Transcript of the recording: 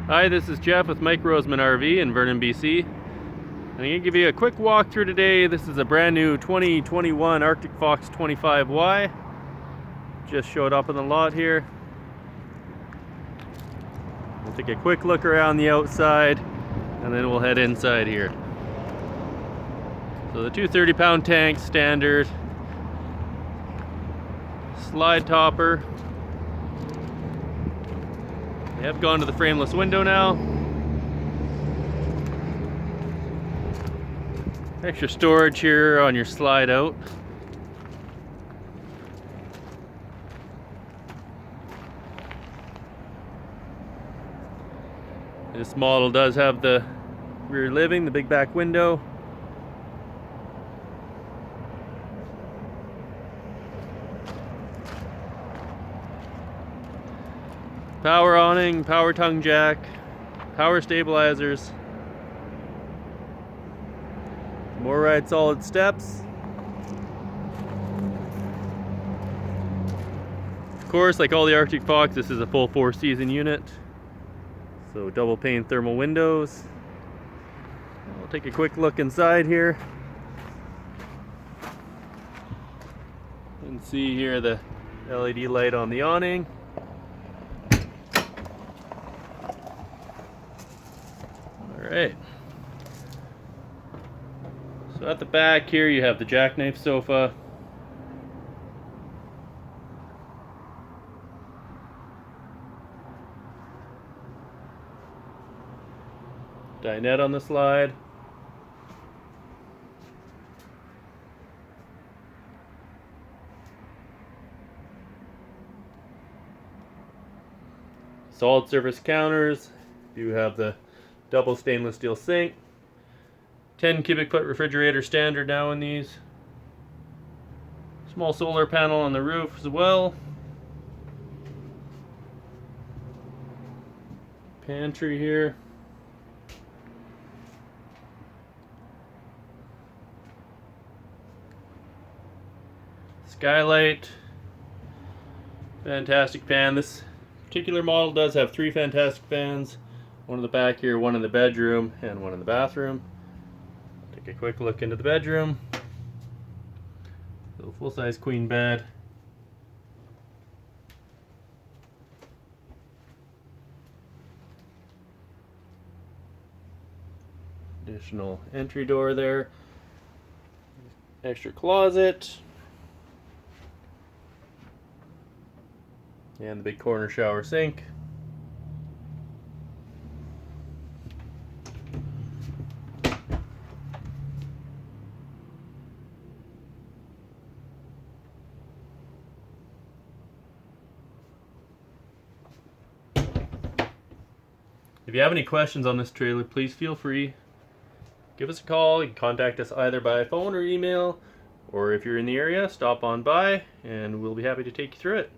Hi, this is Jeff with Mike Roseman RV in Vernon, BC. I'm going to give you a quick walkthrough today. This is a brand new 2021 Arctic Fox 25Y. Just showed up in the lot here. We'll take a quick look around the outside and then we'll head inside here. So the two 30-pound tanks, standard. Slide topper. They have gone to the frameless window now. Extra storage here on your slide out. This model does have the rear living, the big back window. Power awning, power tongue jack, power stabilizers. More ride solid steps. Of course, like all the Arctic Fox, this is a full 4-season unit. So double pane thermal windows. We'll take a quick look inside here. You can see here the LED light on the awning. Alright. So at the back here you have the jackknife sofa. Dinette on the slide. Solid surface counters. You have the double stainless steel sink. 10 cubic foot refrigerator standard now in these. Small solar panel on the roof as well. Pantry here. Skylight. Fantastic fan. This particular model does have 3 fantastic fans. One in the back here, one in the bedroom, and one in the bathroom. Take a quick look into the bedroom. So full-size queen bed. Additional entry door there. Extra closet. And the big corner shower sink. If you have any questions on this trailer, please feel free. Give us a call. You can contact us either by phone or email, or if you're in the area, stop on by and we'll be happy to take you through it.